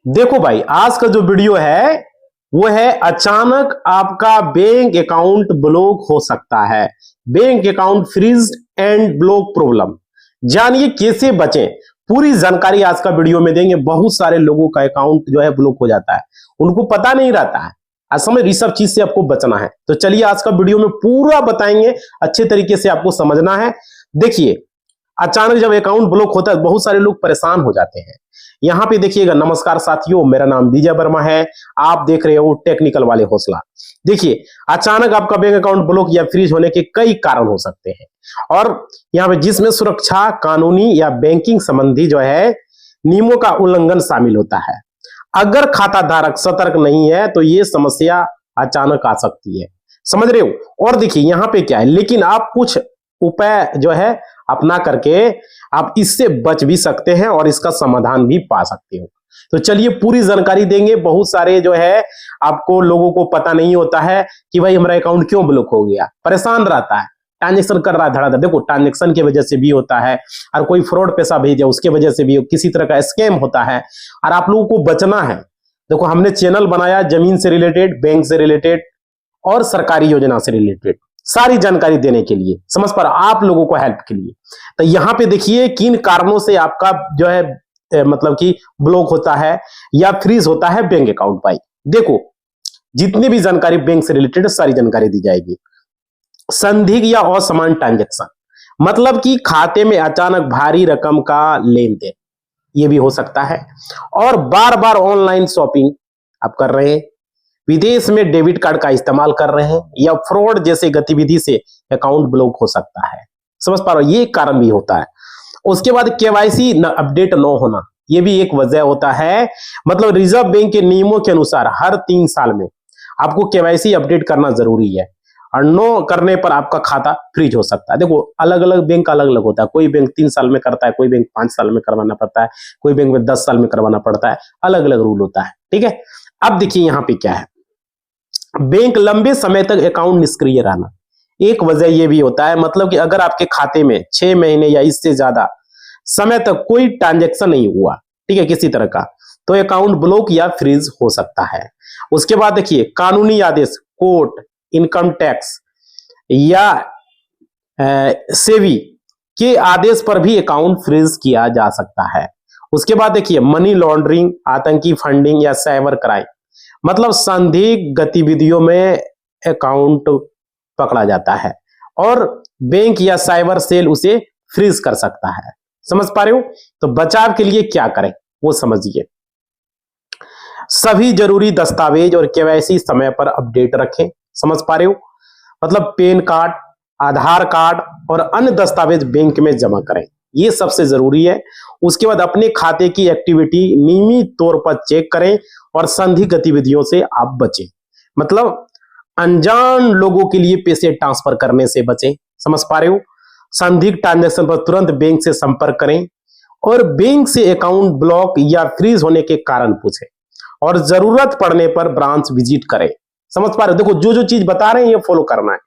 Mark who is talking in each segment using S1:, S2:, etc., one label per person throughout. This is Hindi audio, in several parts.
S1: देखो भाई, आज का जो वीडियो है वो है अचानक आपका बैंक अकाउंट ब्लॉक हो सकता है। Bank account freeze and block problem, जानिए कैसे बचें। पूरी जानकारी आज का वीडियो में देंगे। बहुत सारे लोगों का अकाउंट जो है ब्लॉक हो जाता है, उनको पता नहीं रहता है। आज समझ, इस सब चीज से आपको बचना है। तो चलिए आज का वीडियो में पूरा बताएंगे, अच्छे तरीके से आपको समझना है। देखिए, अचानक जब अकाउंट ब्लॉक होता है बहुत सारे लोग परेशान हो जाते हैं। यहां पे देखिएगा, नमस्कार साथियों, मेरा नाम विजय वर्मा है, आप देख रहे हो टेक्निकल वाले हौसला। देखिए, अचानक आपका बैंक अकाउंट ब्लॉक या फ्रीज होने के कई कारण हो सकते हैं, और यहाँ पे जिसमें सुरक्षा, कानूनी या बैंकिंग संबंधी जो है नियमों का उल्लंघन शामिल होता है। अगर खाता धारक सतर्क नहीं है तो ये समस्या अचानक आ सकती है, समझ रहे हो। और देखिए यहाँ पे क्या है, लेकिन आप कुछ उपाय जो है अपना करके आप इससे बच भी सकते हैं और इसका समाधान भी पा सकते हो। तो चलिए पूरी जानकारी देंगे। बहुत सारे जो है आपको लोगों को पता नहीं होता है कि भाई हमारा अकाउंट क्यों ब्लॉक हो गया, परेशान रहता है, ट्रांजेक्शन कर रहा है धड़ाधड़। देखो, ट्रांजेक्शन की वजह से भी होता है, और कोई फ्रॉड पैसा भेज दिया उसके वजह से भी किसी तरह का स्कैम होता है, और आप लोगों को बचना है। देखो, हमने चैनल बनाया जमीन से रिलेटेड, बैंक से रिलेटेड और सरकारी योजना से रिलेटेड सारी जानकारी देने के लिए, समझ पर आप लोगों को हेल्प के लिए। तो यहाँ पे देखिए किन कारणों से आपका जो है मतलब कि ब्लॉक होता है या फ्रीज होता है बैंक अकाउंट। भाई देखो, जितनी भी जानकारी बैंक से रिलेटेड सारी जानकारी दी जाएगी। संदिग्ध या असमान ट्रांजेक्शन, मतलब कि खाते में अचानक भारी रकम का लेन देन, ये भी हो सकता है। और बार बार ऑनलाइन शॉपिंग आप कर रहे हैं, विदेश में डेबिट कार्ड का इस्तेमाल कर रहे हैं, या फ्रॉड जैसे गतिविधि से अकाउंट ब्लॉक हो सकता है, समझ पा रहे हो, ये कारण भी होता है। उसके बाद केवाईसी अपडेट न होना, ये भी एक वजह होता है। मतलब रिजर्व बैंक के नियमों के अनुसार हर 3 साल में आपको केवाईसी अपडेट करना जरूरी है, और नो करने पर आपका खाता फ्रीज हो सकता है। देखो, अलग अलग बैंक अलग अलग होता है, कोई बैंक 3 साल में करता है, कोई बैंक 5 साल में करवाना पड़ता है, कोई बैंक में 10 साल में करवाना पड़ता है, अलग अलग रूल होता है, ठीक है। अब देखिए यहाँ पे क्या है, बैंक लंबे समय तक अकाउंट निष्क्रिय रहना, एक वजह यह भी होता है। मतलब कि अगर आपके खाते में 6 महीने या इससे ज्यादा समय तक कोई ट्रांजैक्शन नहीं हुआ, ठीक है, किसी तरह का, तो अकाउंट ब्लॉक या फ्रीज हो सकता है। उसके बाद देखिए, कानूनी आदेश, कोर्ट, इनकम टैक्स या सेबी के आदेश पर भी अकाउंट फ्रीज किया जा सकता है। उसके बाद देखिए, मनी लॉन्ड्रिंग, आतंकी फंडिंग या साइबर क्राइम, मतलब संदिग्ध गतिविधियों में अकाउंट पकड़ा जाता है और बैंक या साइबर सेल उसे फ्रीज कर सकता है, समझ पा रहे हो। तो बचाव के लिए क्या करें वो समझिए। सभी जरूरी दस्तावेज और केवाईसी समय पर अपडेट रखें, समझ पा रहे हो। मतलब पैन कार्ड, आधार कार्ड और अन्य दस्तावेज बैंक में जमा करें, ये सबसे जरूरी है। उसके बाद अपने खाते की एक्टिविटी नियमित तौर पर चेक करें और संदिग्ध गतिविधियों से आप बचें। मतलब अनजान लोगों के लिए पैसे ट्रांसफर करने से बचें, समझ पा रहे हो। संदिग्ध ट्रांजैक्शन पर तुरंत बैंक से संपर्क करें, और बैंक से अकाउंट ब्लॉक या फ्रीज होने के कारण पूछें, और जरूरत पड़ने पर ब्रांच विजिट करें, समझ पा रहे हो। देखो, जो जो चीज बता रहे हैं ये फॉलो करना है।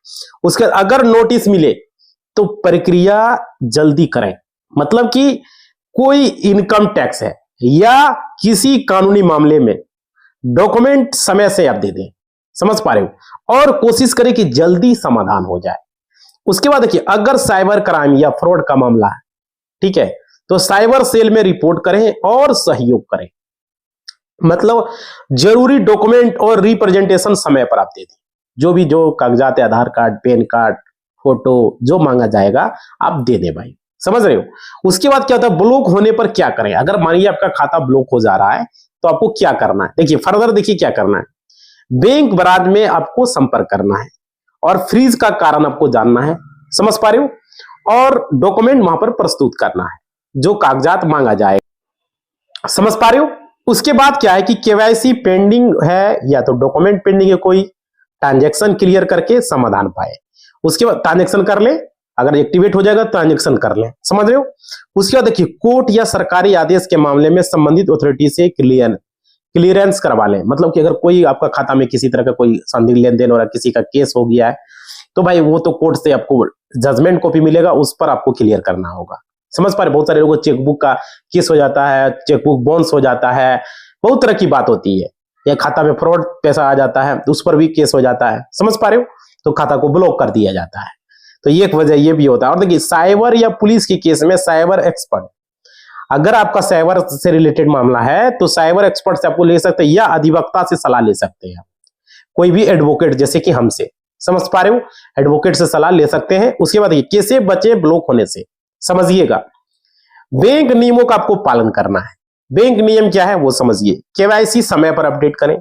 S1: उसके अगर नोटिस मिले तो प्रक्रिया जल्दी करें। मतलब कि कोई इनकम टैक्स है या किसी कानूनी मामले में डॉक्यूमेंट समय से आप दे दें, समझ पा रहे हो, और कोशिश करें कि जल्दी समाधान हो जाए। उसके बाद देखिए, अगर साइबर क्राइम या फ्रॉड का मामला है, ठीक है, तो साइबर सेल में रिपोर्ट करें और सहयोग करें। मतलब जरूरी डॉक्यूमेंट और रिप्रेजेंटेशन समय पर आप दे दें, जो कागजात है, आधार कार्ड, पैन कार्ड, फोटो, जो मांगा जाएगा आप दे दें भाई, समझ रहे हो। उसके बाद क्या होता है, ब्लॉक होने पर क्या करें। अगर मानिए आपका खाता ब्लॉक हो जा रहा है तो आपको क्या करना है, देखिए फर्दर देखिए क्या करना है। बैंक ब्रांच में आपको संपर्क करना है, और फ्रीज का कारण आपको जानना है, समझ पा रहे हो, और डॉक्यूमेंट वहां पर प्रस्तुत करना है, जो कागजात मांगा जाएगा, समझ पा रहे हो। उसके बाद क्या है कि केवाईसी पेंडिंग है या तो डॉक्यूमेंट पेंडिंग है, कोई ट्रांजैक्शन क्लियर करके समाधान पाए। उसके बाद ट्रांजैक्शन कर ले, अगर एक्टिवेट हो जाएगा ट्रांजैक्शन कर ले, समझ रहे हो। उसके बाद देखिए, कोर्ट या सरकारी आदेश के मामले में संबंधित अथॉरिटी से क्लियरेंस करवा लें। मतलब कि अगर कोई आपका खाता में किसी तरह का कोई संदिग्ध लेन देन और किसी का केस हो गया है, तो भाई वो तो कोर्ट से आपको जजमेंट कॉपी मिलेगा, उस पर आपको क्लियर करना होगा, समझ पा रहे? बहुत सारे लोगों को चेकबुक का केस हो जाता है, चेकबुक बाउंस हो जाता है, बहुत तरह की बात होती है, या खाता में फ्रॉड पैसा आ जाता है तो उस पर भी केस हो जाता है, समझ पा रहे हो? तो खाता को ब्लॉक कर दिया जाता है। तो ये एक वजह ये भी होता है। और देखिए साइबर या पुलिस के केस में साइबर एक्सपर्ट, अगर आपका साइबर से रिलेटेड मामला है तो साइबर एक्सपर्ट से आपको ले सकते हैं या अधिवक्ता से सलाह ले सकते हैं, कोई भी एडवोकेट जैसे कि हमसे, समझ पा रहे हो? एडवोकेट से सलाह ले सकते हैं। उसके बाद कैसे बचे ब्लॉक होने से, समझिएगा। बैंक नियमों का आपको पालन करना है। बैंक नियम क्या है वो समझिए। केवाईसी समय पर अपडेट करें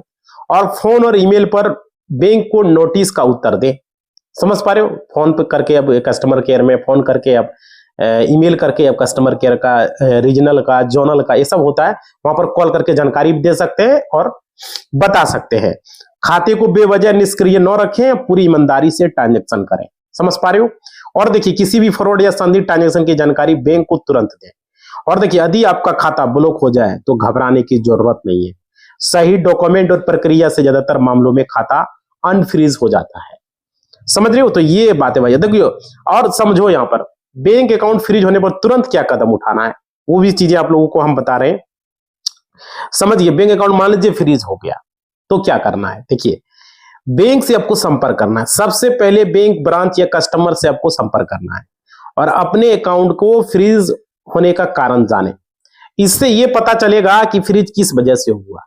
S1: और फोन और ईमेल पर बैंक को नोटिस का उत्तर दें, समझ पा रहे हो? फोन पे करके अब कस्टमर केयर में फोन करके, अब ईमेल करके, अब कस्टमर केयर का, रीजनल का, जोनल का, ये सब होता है, वहां पर कॉल करके जानकारी भी दे सकते हैं और बता सकते हैं। खाते को बेवजह निष्क्रिय न रखें, पूरी ईमानदारी से ट्रांजेक्शन करें, समझ पा रहे हो? और देखिए किसी भी फ्रॉड या संदिग्ध ट्रांजेक्शन की जानकारी बैंक को तुरंत दें। और देखिए यदि आपका खाता ब्लॉक हो जाए तो घबराने की जरूरत नहीं है। सही डॉक्यूमेंट और प्रक्रिया से ज्यादातर मामलों में खाता अनफ्रीज हो जाता है, समझ रहे हो? तो ये बातें भाई देखियो, और समझो यहां पर बैंक अकाउंट फ्रीज होने पर तुरंत क्या कदम उठाना है, वो भी चीजें आप लोगों को हम बता रहे हैं। समझिए, बैंक अकाउंट मान लीजिए फ्रीज हो गया तो क्या करना है। देखिए बैंक से आपको संपर्क करना है। सबसे पहले बैंक ब्रांच या कस्टमर से आपको संपर्क करना है और अपने अकाउंट को फ्रीज होने का कारण जाने। इससे यह पता चलेगा कि फ्रीज किस वजह से हुआ,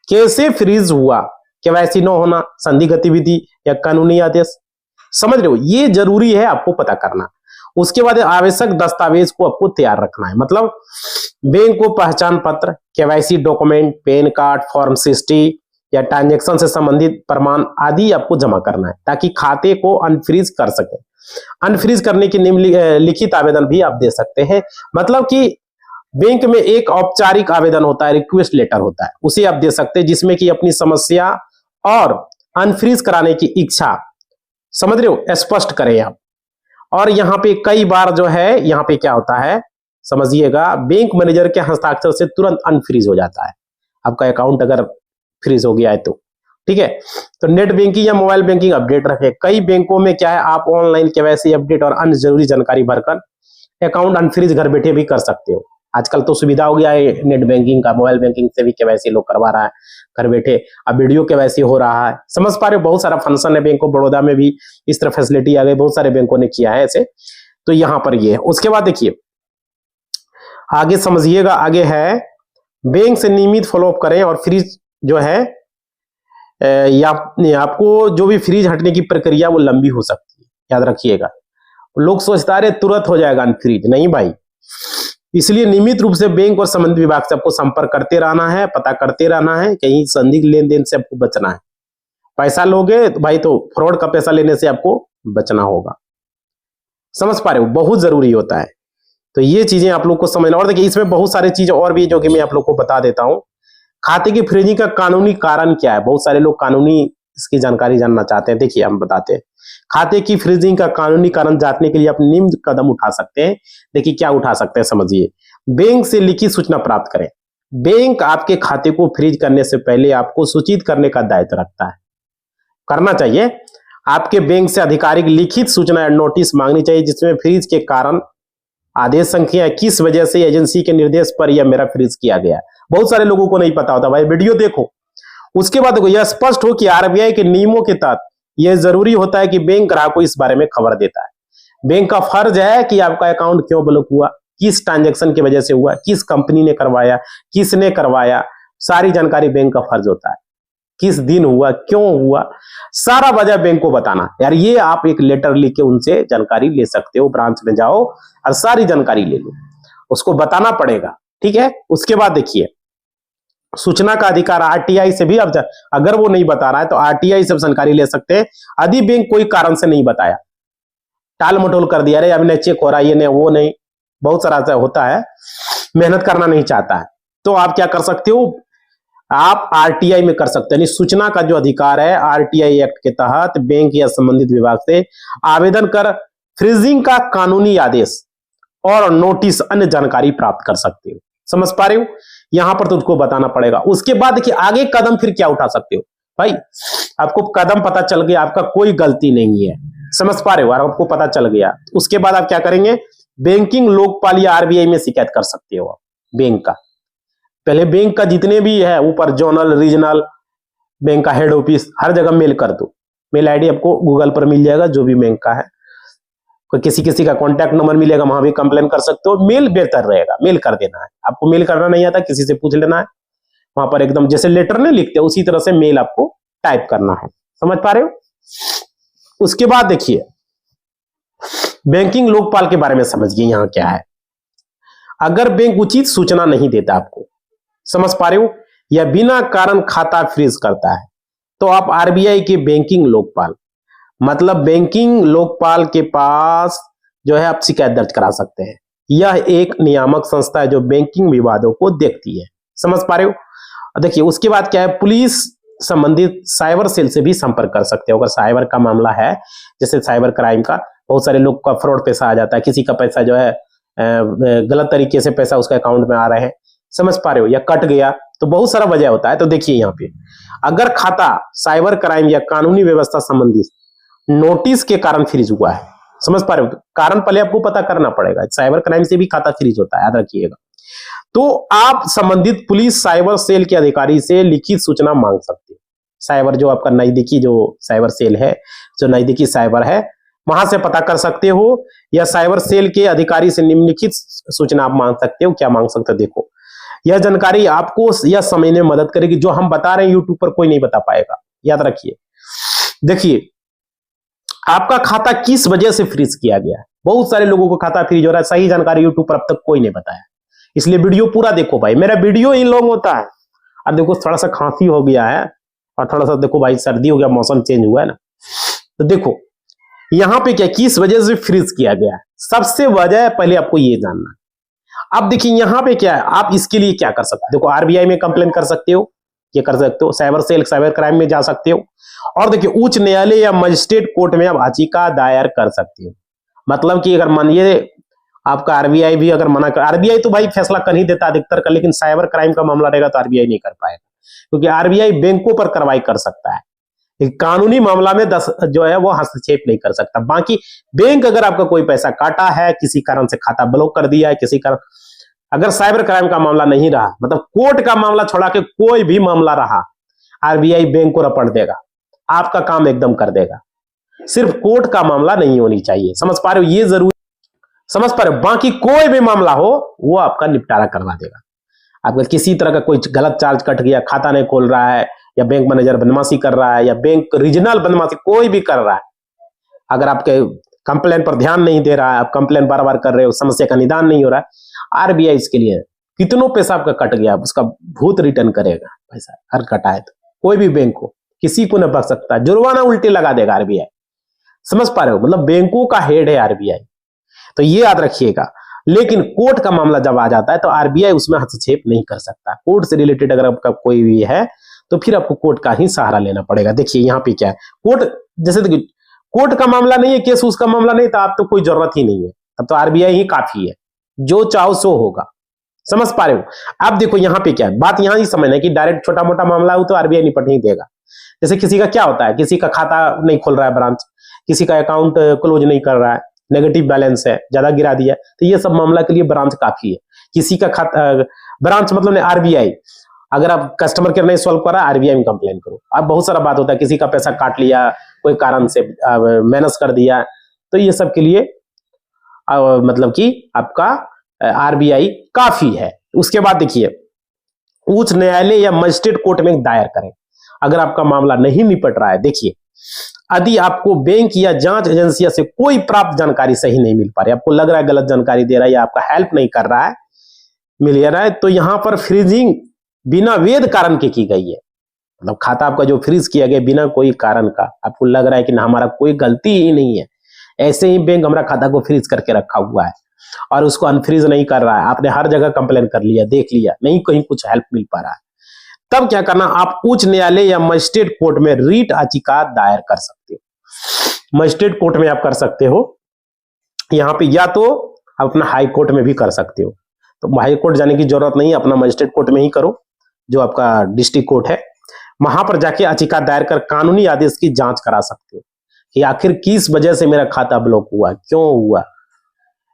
S1: कैसे फ्रीज हुआ, केवाईसी न होना, संधि गतिविधि या कानूनी आदेश, समझ रहे हो? ये जरूरी है आपको पता करना। उसके बाद आवश्यक दस्तावेज को आपको तैयार रखना है, मतलब बैंक को पहचान पत्र, KYC document, pan card, form 60 या ट्रांजैक्शन से संबंधित प्रमाण आदि आपको जमा करना है ताकि खाते को अनफ्रीज कर सके। अनफ्रीज करने की निम्नलिखित आवेदन भी आप दे सकते हैं, मतलब कि बैंक में एक औपचारिक आवेदन होता है, रिक्वेस्ट लेटर होता है, उसे आप दे सकते हैं जिसमें कि अपनी समस्या और अनफ्रीज कराने की इच्छा, समझ रहे हो, स्पष्ट करें आप। और यहाँ पे कई बार जो है, यहाँ पे क्या होता है समझिएगा, बैंक मैनेजर के हस्ताक्षर से तुरंत अनफ्रीज हो जाता है आपका अकाउंट अगर फ्रीज हो गया है तो, ठीक है? तो नेट बैंकिंग या मोबाइल बैंकिंग अपडेट रखें। कई बैंकों में क्या है, आप ऑनलाइन केवाईसी अपडेट और अन्य जरूरी जानकारी भरकर अकाउंट अनफ्रीज घर बैठे भी कर सकते हो। आजकल तो सुविधा हो गया है नेट बैंकिंग का, मोबाइल बैंकिंग से भी केवाईसी लोग करवा रहा है घर बैठे। अब वीडियो केवाईसी हो रहा है, समझ पा रहे हो? बहुत सारा फंक्शन है। बैंक ऑफ बड़ौदा में भी इस तरह फैसिलिटी आ गई, बहुत सारे बैंकों ने किया है ऐसे। तो यहां पर ये है। उसके बाद देखिए आगे समझिएगा, आगे है बैंक से नियमित फॉलोअप करें और फ्रीज जो है या आपको जो भी फ्रीज हटने की प्रक्रिया वो लंबी हो सकती है, याद रखिएगा। लोग सोचता है तुरंत हो जाएगा अनफ्रीज, नहीं भाई। इसलिए नियमित रूप से बैंक और संबंधित विभाग से आपको संपर्क करते रहना है, पता करते रहना है, कहीं संदिग्ध लेन देन से आपको बचना है। पैसा लोगे तो भाई तो फ्रॉड का पैसा लेने से आपको बचना होगा, समझ पा रहे हो? बहुत जरूरी होता है। तो ये चीजें आप लोग को समझना। और देखिए इसमें बहुत सारी चीजें और भी जो कि मैं आप लोग को बता देता हूं। खाते की फ्रीजिंग का कानूनी कारण क्या है, बहुत सारे लोग कानूनी इसकी जानकारी जानना चाहते हैं। देखिए हम बताते हैं, खाते की फ्रीजिंग का कानूनी कारण जानने के लिए आप निम्न कदम उठा सकते हैं। देखिए क्या उठा सकते हैं समझिए। बैंक से लिखित सूचना प्राप्त करें। बैंक आपके खाते को फ्रीज करने से पहले आपको सूचित करने का दायित्व रखता है, करना चाहिए। आपके बैंक से आधिकारिक लिखित सूचना या नोटिस मांगनी चाहिए जिसमें फ्रीज के कारण, आदेश संख्या, किस वजह से एजेंसी के निर्देश पर यह मेरा फ्रीज किया गया। बहुत सारे लोगों को नहीं पता होता भाई, वीडियो देखो। उसके बाद देखो यह स्पष्ट हो कि आरबीआई के नियमों के तहत यह जरूरी होता है कि बैंक ग्राहक को इस बारे में खबर देता है। बैंक का फर्ज है कि आपका अकाउंट क्यों ब्लॉक हुआ, किस ट्रांजैक्शन की वजह से हुआ, किस कंपनी ने करवाया, किसने करवाया, सारी जानकारी बैंक का फर्ज होता है। किस दिन हुआ, क्यों हुआ, सारा वजह बैंक को बताना। यार ये आप एक लेटर लिख के उनसे जानकारी ले सकते हो, ब्रांच में जाओ और सारी जानकारी ले लो, उसको बताना पड़ेगा, ठीक है? उसके बाद देखिए सूचना का अधिकार आरटीआई से भी, अब अगर वो नहीं बता रहा है तो आरटीआई से जानकारी ले सकते हैं। यदि बैंक कोई कारण से नहीं बताया, टाल मटोल कर दिया, अरे अभी नहीं चेक हो रहा, ये नहीं वो नहीं, बहुत सारा ऐसा होता है, मेहनत करना नहीं चाहता है, तो आप क्या कर सकते हो, आप आरटीआई में कर सकते हैं। सूचना का जो अधिकार है आरटीआई एक्ट के तहत बैंक या संबंधित विभाग से आवेदन कर फ्रीजिंग का कानूनी आदेश और नोटिस अन्य जानकारी प्राप्त कर सकते हो, समझ पा रहे हो? यहां पर तो उसको बताना पड़ेगा। उसके बाद देखिए आगे कदम फिर क्या उठा सकते हो भाई, आपको कदम पता चल गया, आपका कोई गलती नहीं है, समझ पा रहे हो, आपको पता चल गया। उसके बाद आप क्या करेंगे, बैंकिंग लोकपाल या आरबीआई में शिकायत कर सकते हो आप बैंक का। पहले बैंक का जितने भी है ऊपर जोनल रीजनल बैंक का हेड ऑफिस हर जगह मेल कर दो। मेल आईडी आपको गूगल पर मिल जाएगा जो भी बैंक का है। कोई किसी का कॉन्टैक्ट नंबर मिलेगा वहां भी कंप्लेन कर सकते हो। मेल बेहतर रहेगा, मेल कर देना है। आपको मेल करना नहीं आता किसी से पूछ लेना है, वहां पर एकदम जैसे लेटर नहीं लिखते उसी तरह से मेल आपको टाइप करना है। समझ पा रहे हो? उसके बाद देखिए बैंकिंग लोकपाल के बारे में समझिए यहां क्या है। अगर बैंक उचित सूचना नहीं देता आपको, समझ पा रहे हो, या बिना कारण खाता फ्रीज करता है तो आप आरबीआई के बैंकिंग लोकपाल मतलब बैंकिंग लोकपाल के पास जो है आप शिकायत दर्ज करा सकते हैं। यह एक नियामक संस्था है जो बैंकिंग विवादों को देखती है। समझ पा रहे हो? देखिए उसके बाद क्या है, पुलिस संबंधित साइबर सेल से भी संपर्क कर सकते हो। अगर साइबर का मामला है, जैसे साइबर क्राइम का, बहुत सारे लोग का फ्रॉड पैसा आ जाता है, किसी का पैसा जो है गलत तरीके से पैसा उसका अकाउंट में आ रहे हैं, समझ पा रहे हो, या कट गया, तो बहुत सारा वजह होता है। तो देखिए यहाँ पे अगर खाता साइबर क्राइम या कानूनी व्यवस्था संबंधी नोटिस के कारण फ्रीज हुआ है, समझ पा रहे हो, कारण पहले आपको पता करना पड़ेगा। साइबर क्राइम से भी खाता फ्रीज होता है, याद रखिएगा। तो आप संबंधित पुलिस साइबर सेल के अधिकारी से लिखित सूचना मांग सकते हो। साइबर जो आपका नजदीकी जो साइबर सेल है, जो नजदीकी साइबर है, वहां से पता कर सकते हो, या साइबर सेल के अधिकारी से निम्नलिखित सूचना आप मांग सकते हो। क्या मांग सकते हो? देखो यह जानकारी आपको यह समझने में मदद करेगी जो हम बता रहे हैं यूट्यूब पर कोई नहीं बता पाएगा, याद रखिए। देखिए आपका खाता किस वजह से फ्रीज किया गया है। बहुत सारे लोगों को खाता फ्रीज हो रहा है, सही जानकारी यूट्यूब पर अब तक कोई नहीं बताया, इसलिए वीडियो पूरा देखो भाई। मेरा वीडियो ही लॉन्ग होता है। अब देखो थोड़ा सा खांसी हो गया है और थोड़ा सा देखो भाई सर्दी हो गया, मौसम चेंज हुआ है ना, तो देखो यहां पे क्या किस वजह से फ्रीज किया गया है, सबसे वजह पहले आपको ये जानना है। अब देखिए यहां पे क्या है, आप इसके लिए क्या कर सकते हो। देखो आरबीआई में कंप्लेन कर सकते हो, ये कर सकते हो, साइबर सेल साइबर क्राइम में जा सकते हो, और देखिए उच्च न्यायालय या मजिस्ट्रेट कोर्ट में आप याचिका दायर कर सकते हो। मतलब कि अगर मानिए आपका आरबीआई भी अगर मना कर, आरबीआई तो भाई फैसला कर ही देता अधिकतर का, लेकिन साइबर क्राइम का मामला रहेगा तो आरबीआई नहीं कर पाएगा, क्योंकि आरबीआई बैंकों पर कार्रवाई कर सकता है, कानूनी मामला में जो है वो हस्तक्षेप नहीं कर सकता। बाकी बैंक अगर आपका कोई पैसा काटा है, किसी कारण से खाता ब्लॉक कर दिया है, किसी कारण, अगर साइबर क्राइम का मामला नहीं रहा, मतलब कोर्ट का मामला छोड़ा के कोई भी मामला रहा, आरबीआई बैंक को रपट देगा, आपका काम एकदम कर देगा। सिर्फ कोर्ट का मामला नहीं होनी चाहिए, समझ पा रहे हो, ये जरूरी समझ पा रहे हो। बाकी कोई भी मामला हो वो आपका निपटारा करवा देगा। आपका किसी तरह का कोई गलत चार्ज कट गया, खाता नहीं खोल रहा है, या बैंक मैनेजर बदमाशी कर रहा है, या बैंक रीजनल बदमाशी कोई भी कर रहा है, अगर आपके कंप्लेन पर ध्यान नहीं दे रहा है, आप कंप्लेन बार बार कर रहे हो, समस्या का निदान नहीं हो रहा है, आरबीआई इसके लिए कितनों पैसा आपका कट गया उसका भूत रिटर्न करेगा पैसा, हर कटा है तो कोई भी बैंक को किसी को न बच सकता, जुर्माना उल्टे लगा देगा आरबीआई। समझ पा रहे हो, मतलब बैंकों का हेड है आरबीआई, तो ये याद रखिएगा। लेकिन कोर्ट का मामला जब आ जाता है तो आरबीआई उसमें हस्तक्षेप नहीं कर सकता। कोर्ट से रिलेटेड अगर आपका कोई भी है तो फिर आपको कोर्ट का ही सहारा लेना पड़ेगा। देखिए यहाँ पे क्या है, कोर्ट जैसे देखिए कोर्ट का मामला नहीं है, केस उसका मामला नहीं, तो आप तो कोई जरूरत ही नहीं है, तब तो आरबीआई ही काफी है, जो चाहो सो होगा। समझ पा रहे हो? अब देखो यहाँ पे क्या है, बात यहाँ ही समझना है कि डायरेक्ट छोटा मोटा मामला हो तो आरबीआई निपट नहीं देगा। जैसे किसी का क्या होता है, किसी का खाता नहीं खोल रहा है ब्रांच, किसी का अकाउंट क्लोज नहीं कर रहा है, नेगेटिव बैलेंस है, ज्यादा गिरा दिया, तो ये सब मामला के लिए ब्रांच काफी है। किसी का खाता ब्रांच मतलब आरबीआई, अगर आप कस्टमर केयर नहीं सॉल्व कर रहा, आरबीआई में कंप्लेन करो। अब बहुत सारा बात होता है, किसी का पैसा काट लिया, कोई कारण से माइनस कर दिया, तो ये सब के लिए मतलब कि आपका आरबीआई काफी है। उसके बाद देखिए उच्च न्यायालय या मजिस्ट्रेट कोर्ट में दायर करें अगर आपका मामला नहीं निपट रहा है। देखिए यदि आपको बैंक या जांच एजेंसियों से कोई प्राप्त जानकारी सही नहीं मिल पा रही, आपको लग रहा है गलत जानकारी दे रहा है या आपका हेल्प नहीं कर रहा है, मिल रहा है, तो यहां पर फ्रीजिंग बिना वैध कारण के की गई है। मतलब खाता आपका जो फ्रीज किया गया बिना कोई कारण का, आपको लग रहा है कि ना हमारा कोई गलती ही नहीं है, ऐसे ही बैंक हमारा खाता को फ्रीज करके रखा हुआ है और उसको अनफ्रीज नहीं कर रहा है। आपने हर जगह कंप्लेन कर लिया, देख लिया, नहीं कहीं कुछ हेल्प मिल पा रहा है, तब क्या करना, आप उच्च न्यायालय या मजिस्ट्रेट कोर्ट में रीट याचिका दायर कर सकते हो। मजिस्ट्रेट कोर्ट में आप कर सकते हो यहाँ पे, या तो आप अपना हाई कोर्ट में भी कर सकते हो। तो हाई कोर्ट जाने की जरूरत नहीं, अपना मजिस्ट्रेट कोर्ट में ही करो, जो आपका डिस्ट्रिक्ट कोर्ट है, वहां पर जाके याचिका दायर कर कानूनी आदेश की जांच करा सकते हो कि आखिर किस वजह से मेरा खाता ब्लॉक हुआ, क्यों हुआ,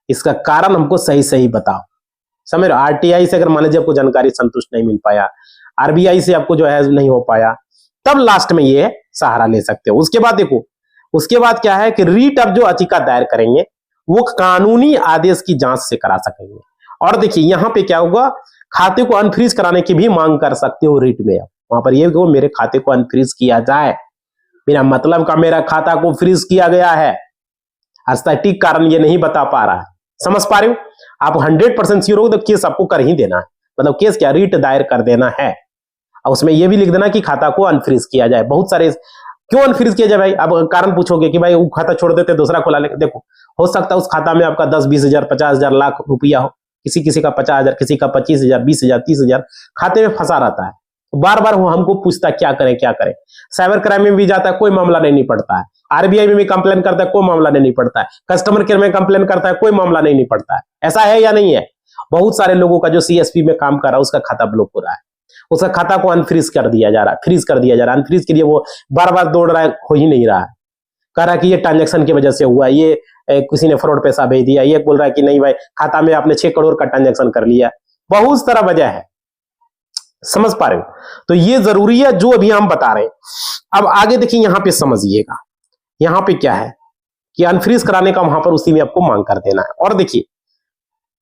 S1: इसका कारण हमको सही सही बताओ। समझ रहे हो? आरटीआई से अगर मान लीजिए आपको जानकारी संतुष्ट नहीं मिल पाया, आरबीआई से आपको जो है नहीं हो पाया, तब लास्ट में ये सहारा ले सकते हो। उसके बाद देखो, उसके बाद क्या है कि रीट अब जो याचिका दायर करेंगे वो कानूनी आदेश की जांच से करा सकेंगे। और देखिए यहां पे क्या होगा, खाते को अनफ्रीज कराने की भी मांग कर सकते हो रीट में। वहां पर ये मेरे खाते को अनफ्रीज किया जाए, मेरा मतलब का मेरा खाता को फ्रीज किया गया है, अस्थैतिक कारण ये नहीं बता पा रहा है। समझ पा रहे हो? आप 100% श्योर हो तो केस आपको कर ही देना है, मतलब केस क्या, रीट दायर कर देना है। और उसमें यह भी लिख देना कि खाता को अनफ्रीज किया जाए। बहुत सारे क्यों अनफ्रीज किया जाए भाई, अब कारण पूछोगे कि भाई वो खाता छोड़ देते दूसरा खोला लेंगे। देखो हो सकता है उस खाता में आपका 10-20 हजार 50,000 लाख रुपया हो, किसी किसी का 50,000, किसी का 25,000 20,000 30,000 खाते में फंसा रहता है। बार बार वो हमको पूछता क्या करें क्या करें। साइबर क्राइम में भी जाता है, कोई मामला नहीं निपटता है। आरबीआई में भी कंप्लेन करता है, कोई मामला नहीं निपटता है। कस्टमर केयर में कंप्लेन करता है, कोई मामला नहीं निपटता है। ऐसा है या नहीं है? बहुत सारे लोगों का जो सीएसपी में काम कर रहा है उसका खाता ब्लॉक हो रहा है, उसका खाता को अनफ्रीज कर दिया जा रहा है, फ्रीज कर दिया जा रहा है। अनफ्रीज के लिए वो बार बार दौड़ रहा है, हो ही नहीं रहा है। कह रहा है कि ये ट्रांजेक्शन की वजह से हुआ, ये किसी ने फ्रॉड पैसा भेज दिया, ये बोल रहा है कि नहीं भाई खाता में आपने 6 करोड़ का ट्रांजेक्शन कर लिया। बहुत सारा वजह है, समझ पा रहे हो? तो ये जरूरी है जो अभी हम बता रहे हैं। अब आगे देखिए, यहां पे समझिएगा, यहां पे क्या है कि अनफ्रीज कराने का वहां पर उसी में आपको मांग कर देना है। और देखिए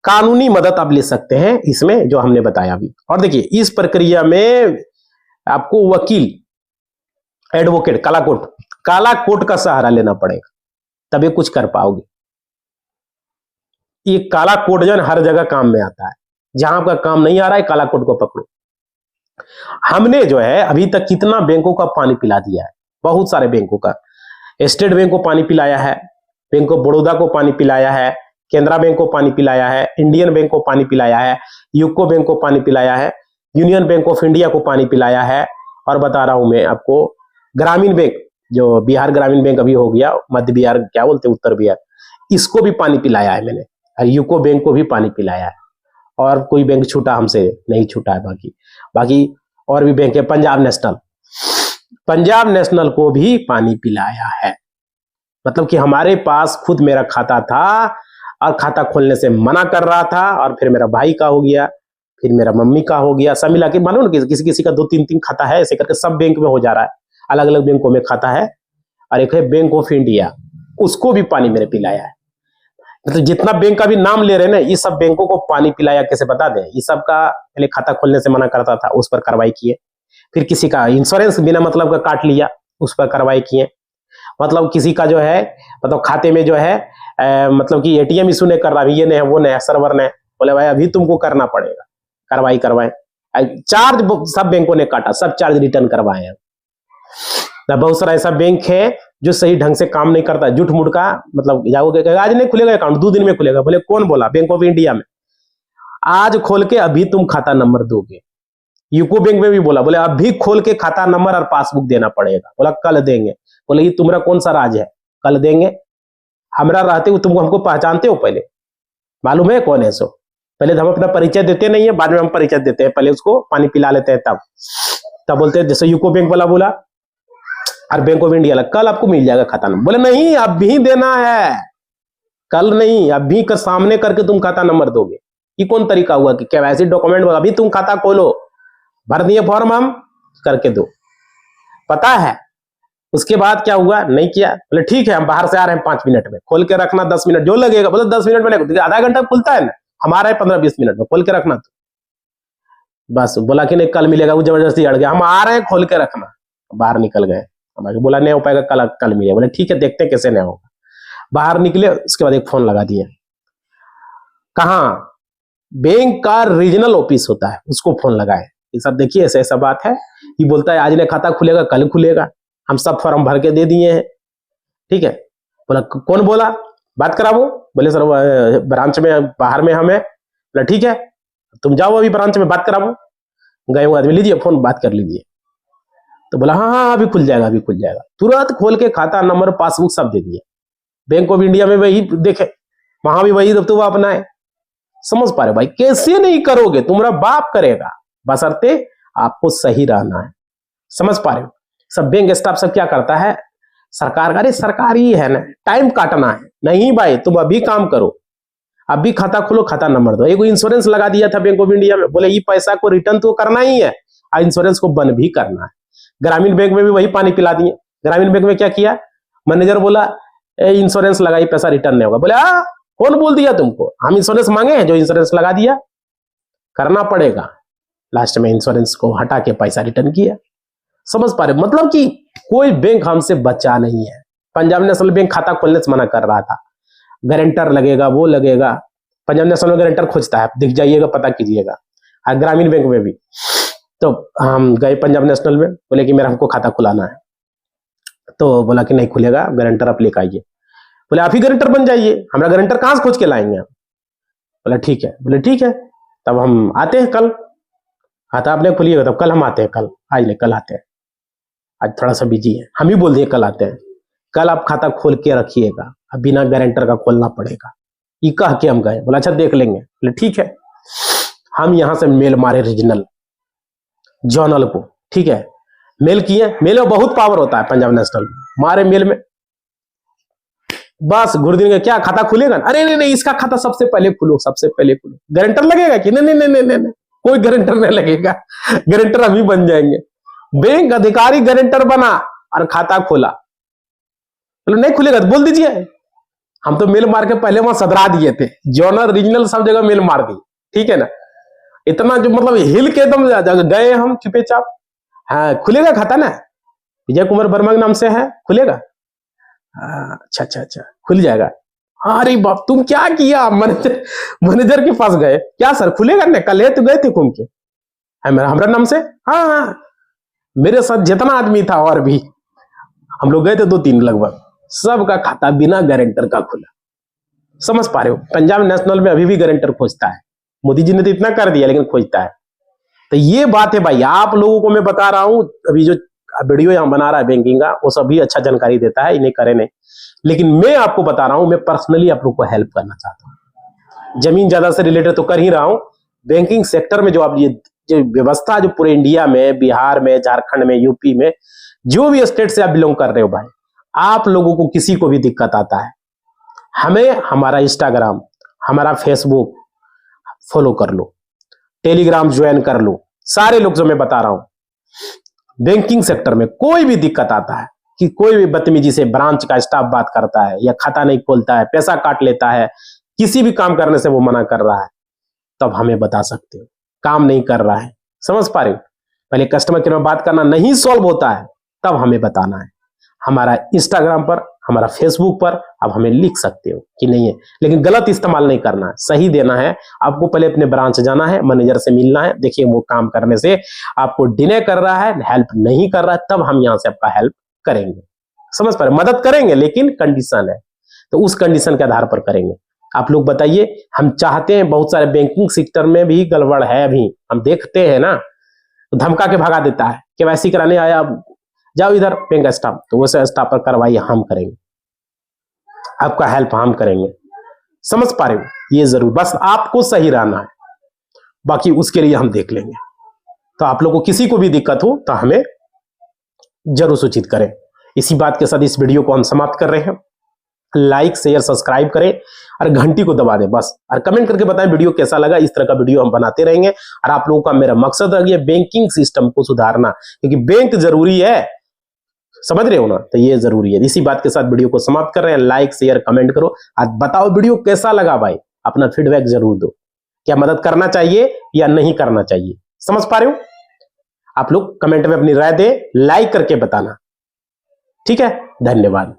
S1: कानूनी मदद आप ले सकते हैं इसमें जो हमने बताया अभी। और देखिए इस प्रक्रिया में आपको वकील, एडवोकेट, काला कोट का सहारा लेना पड़ेगा, तभी कुछ कर पाओगे। ये काला कोट जो है हर जगह काम में आता है, जहां आपका काम नहीं आ रहा है काला कोट को पकड़ो। हमने जो है अभी तक कितना बैंकों का पानी पिला दिया है, बहुत सारे बैंकों का। स्टेट बैंक को पानी पिलाया है, बैंक ऑफ बड़ौदा को पानी पिलाया है, केनरा बैंक को पानी पिलाया है, इंडियन बैंक को पानी पिलाया है, यूको बैंक को पानी पिलाया है, यूनियन बैंक ऑफ इंडिया को पानी पिलाया है। और बता रहा हूं मैं आपको, ग्रामीण बैंक जो बिहार ग्रामीण बैंक अभी हो गया, मध्य बिहार क्या बोलते हैं, उत्तर बिहार, इसको भी पानी पिलाया है मैंने। और यूको बैंक को भी पानी पिलाया है। और कोई बैंक छूटा हमसे नहीं छूटा है, बाकी और भी बैंक है। पंजाब नेशनल को भी पानी पिलाया है। मतलब कि हमारे पास खुद मेरा खाता था और खाता खोलने से मना कर रहा था, और फिर मेरा भाई का हो गया, फिर मेरा मम्मी का हो गया, सब मिला के मानो ना किसी किसी का 2-3 खाता है, ऐसे करके सब बैंक में हो जा रहा है। अलग अलग बैंकों में खाता है। और एक है बैंक ऑफ इंडिया, उसको भी पानी मेरे पिलाया है। मतलब जितना बैंक का भी नाम ले रहे हैं ना, ये सब बैंकों को पानी पिलाया। कैसे बता दें, ये सब का पहले खाता खोलने से मना करता था, उस पर कार्रवाई किए। फिर किसी का इंश्योरेंस बिना मतलब का काट लिया, उस पर कार्रवाई किए। मतलब किसी का जो है, मतलब खाते में जो है मतलब कि एटीएम इशू नहीं कर रहा, ये नहीं है वो नहीं है, सर्वर ने बोले भाई अभी तुमको करना पड़ेगा, कार्रवाई करवाए। चार्ज सब बैंकों ने काटा, सब चार्ज रिटर्न करवाए हैं। बहुत सारा ऐसा बैंक है जो सही ढंग से काम नहीं करता, झूठ मूठ का, मतलब जाओगे आज नहीं खुलेगा अकाउंट, 2 दिन में खुलेगा। बोले कौन बोला? बैंक ऑफ इंडिया में। आज खोल के अभी तुम खाता नंबर दोगे। यूको बैंक में भी बोला, बोले अभी खोल के खाता नंबर और पासबुक देना पड़ेगा। बोला कल देंगे। बोले ये तुम्हारा कौन सा राज है, कल देंगे? हमरा रहते हो तुम हमको पहचानते हो? पहले मालूम है कौन है सो? पहले तो हम अपना परिचय देते नहीं है, बाद में हम परिचय देते हैं, पहले उसको पानी पिला लेते हैं, तब बोलते हैं। जैसे यूको बैंक वाला बोला और बैंक ऑफ इंडिया कल आपको मिल जाएगा खाता नंबर। बोले नहीं अभी देना है, कल नहीं, अभी का सामने करके तुम खाता नंबर दोगे। ये कौन तरीका हुआ कि केवाईसी डॉक्यूमेंट अभी तुम खाता खोलो, भर दिए फॉर्म, हम करके दो। पता है उसके बाद क्या हुआ? नहीं किया। बोले ठीक है हम बाहर से आ रहे हैं 5 मिनट में, खोल के रखना 10 मिनट जो लगेगा। बोले 10 मिनट में लगेगा, आधा घंटा खुलता है ना, हमारा है 15-20 मिनट में, खोल के रखना। तो बस बोला कि नहीं कल मिलेगा, वो जबरदस्ती अड़ गया। हम आ रहे हैं, खोल के रखना। बाहर निकल गए, हमारे बोला नहीं हो पाएगा, कल मिलेगा। बोले ठीक है देखते हैं कैसे नहीं होगा। बाहर निकले, उसके बाद एक फोन लगा दिया। कहाँ? बैंक का रीजनल ऑफिस होता है, उसको फोन लगाए। ये सब देखिए ऐसा ऐसा बात है। ये बोलता है आज नहीं खाता खुलेगा, कल खुलेगा। हम सब फॉर्म भर के दे दिए हैं, ठीक है। बोला कौन बोला, बात कराओ। बोले सर ब्रांच में बाहर में हम है। बोला ठीक है तुम जाओ अभी ब्रांच में बात कराओ। गए हुए आदमी, लीजिए फोन बात कर लीजिए। तो बोला हाँ हाँ अभी खुल जाएगा, अभी खुल जाएगा। तुरंत खोल के खाता नंबर पासबुक सब दे दिए। बैंक ऑफ इंडिया में वही देखे, वहां भी वही तो वो अपना है। समझ पा रहे भाई? कैसे नहीं करोगे, तुम्हारा बाप करेगा, बशर्ते आपको सही रहना है। समझ पा रहे हो? सब बैंक स्टाफ सब क्या करता है, सरकार, अरे सरकार ही है ना, टाइम काटना है। नहीं भाई तुम अभी काम करो, अभी खाता खोलो, खाता नंबर दो। एक इंश्योरेंस लगा दिया था बैंक ऑफ इंडिया में, बोले ये पैसा को रिटर्न तो करना ही है और इंश्योरेंस को बंद भी करना है। ग्रामीण बैंक में भी वही पानी पिला दिए। ग्रामीण बैंक में क्या किया, मैनेजर बोला इंश्योरेंस लगाई, पैसा रिटर्न नहीं होगा। बोले कौन बोल दिया तुमको, हम इंश्योरेंस मांगे हैं, जो इंश्योरेंस लगा दिया करना पड़ेगा। लास्ट में इंश्योरेंस को हटा के पैसा रिटर्न किया। समझ पा रहे, मतलब कि कोई बैंक हमसे बचा नहीं है। पंजाब नेशनल बैंक खाता खोलने से मना कर रहा था, गारंटर लगेगा, वो लगेगा। पंजाब नेशनल में गारंटर खोजता है, दिख जाइएगा, पता कीजिएगा। और ग्रामीण बैंक में भी तो हम गए पंजाब नेशनल में, बोले कि मेरा हमको खाता खुलाना है। तो बोला कि नहीं खुलेगा, गारंटर आप लेकर आइए। बोले आप ही गारंटर बन जाइए, हमारा गारंटर कहां से खोज के लाएंगे आप। बोला ठीक है। बोले ठीक है, तब हम आते हैं कल। खाता आपने खोलिएगा, तब कल हम आते हैं। कल आज नहीं, कल आते हैं, आज थोड़ा सा बिजी है। हम ही बोल दिए कल आते हैं। कल आप खाता खोल के रखिएगा, अब बिना गारंटर का खोलना पड़ेगा, ये कह के हम गए। बोला अच्छा देख लेंगे। बोले ठीक है। हम यहां से मेल मारे रीजनल जर्नल को, ठीक है, मेल किए। मेल में बहुत पावर होता है पंजाब नेशनल, मारे मेल में, बस घुर देंगे। क्या खाता खुलेगा? अरे नहीं नहीं, इसका खाता सबसे पहले खुलो, सबसे पहले खुलो। गारंटर लगेगा कि नहीं नहीं नहीं नहीं नहीं, कोई गारंटर नहीं लगेगा, गारंटर हम ही बन जाएंगे। बैंक अधिकारी गारंटर बना और खाता खोला। बोले नहीं खुलेगा तो बोल दीजिए। हम तो मेल मार के पहले वहां सदरा दिए थे, जर्नल रीजनल सब जगह मेल मार दी, ठीक है ना। इतना जो मतलब हिल के एकदम गए हम चुपे चाप। हाँ खुलेगा खाता ना, विजय कुमार वर्मा के नाम से है, खुलेगा। अच्छा अच्छा अच्छा, खुल जाएगा। अरे बाप, तुम क्या किया? मैनेजर के पास गए, क्या सर खुलेगा ना? कल तो गए थे घूम के, हमारा नाम से। हाँ हाँ, मेरे साथ जितना आदमी था और भी हम लोग गए थे 2-3 लगभग, सबका खाता बिना गारंटर का खुला। समझ पा रहे हो, पंजाब नेशनल में अभी भी गारंटर खोजता है। मोदी जी ने तो इतना कर दिया, लेकिन खोजता है। तो ये बात है भाई, आप लोगों को मैं बता रहा हूं। अभी जो वीडियो यहां बना रहा है बैंकिंग का, वो सभी अच्छा जानकारी देता है, इन्हें करे नहीं, लेकिन मैं आपको बता रहा हूं, मैं पर्सनली आप लोग को हेल्प करना चाहता हूं। जमीन ज्यादा से रिलेटेड तो कर ही रहा हूं, बैंकिंग सेक्टर में जो आप ये जो व्यवस्था जो पूरे इंडिया में, बिहार में, झारखंड में, यूपी में, जो भी स्टेट से आप बिलोंग कर रहे हो भाई, आप लोगों को किसी को भी दिक्कत आता है, हमें हमारा इंस्टाग्राम, हमारा फेसबुक फॉलो कर लो, टेलीग्राम ज्वाइन कर लो। सारे लोग जो मैं बता रहा हूं, बैंकिंग सेक्टर में कोई भी दिक्कत आता है कि कोई भी बदतमीजी से ब्रांच का स्टाफ बात करता है या खाता नहीं खोलता है, पैसा काट लेता है, किसी भी काम करने से वो मना कर रहा है, तब हमें बता सकते हो। काम नहीं कर रहा है, समझ पा रहे हो, पहले कस्टमर केयर में बात करना नहीं सॉल्व होता है, तब हमें बताना है। हमारा इंस्टाग्राम पर, हमारा फेसबुक पर आप हमें लिख सकते हो कि नहीं है, लेकिन गलत इस्तेमाल नहीं करना है, सही देना है। आपको पहले अपने ब्रांच जाना है, मैनेजर से मिलना है। देखिए वो काम करने से आपको डिले कर रहा है, हेल्प नहीं कर रहा है, तब हम यहां से आपका हेल्प करेंगे। समझ पा रहे, मदद करेंगे, लेकिन कंडीशन है, तो उस कंडीशन के आधार पर करेंगे। आप लोग बताइए, हम चाहते हैं, बहुत सारे बैंकिंग सेक्टर में भी गड़बड़ है, अभी हम देखते हैं ना, तो धमका के भगा देता है, केवाईसी कराने आया, जाओ इधर बैंक स्टाफ, तो वैसे स्टाफ पर कार्रवाई हम करेंगे, आपका हेल्प हम करेंगे। समझ पा रहे हो, ये जरूर, बस आपको सही रहना है, बाकी उसके लिए हम देख लेंगे। तो आप लोगों को किसी को भी दिक्कत हो तो हमें जरूर सूचित करें। इसी बात के साथ इस वीडियो को हम समाप्त कर रहे हैं। लाइक शेयर सब्सक्राइब करें और घंटी को दबा दें बस, और कमेंट करके बताएं वीडियो कैसा लगा। इस तरह का वीडियो हम बनाते रहेंगे, और आप लोगों का मेरा मकसद है ये बैंकिंग सिस्टम को सुधारना, क्योंकि बैंक जरूरी है, समझ रहे हो ना, तो ये जरूरी है। इसी बात के साथ वीडियो को समाप्त कर रहे हैं। लाइक शेयर कमेंट करो, आज बताओ वीडियो कैसा लगा भाई, अपना फीडबैक जरूर दो, क्या मदद करना चाहिए या नहीं करना चाहिए। समझ पा रहे हो, आप लोग कमेंट में अपनी राय दें, लाइक करके बताना, ठीक है। धन्यवाद।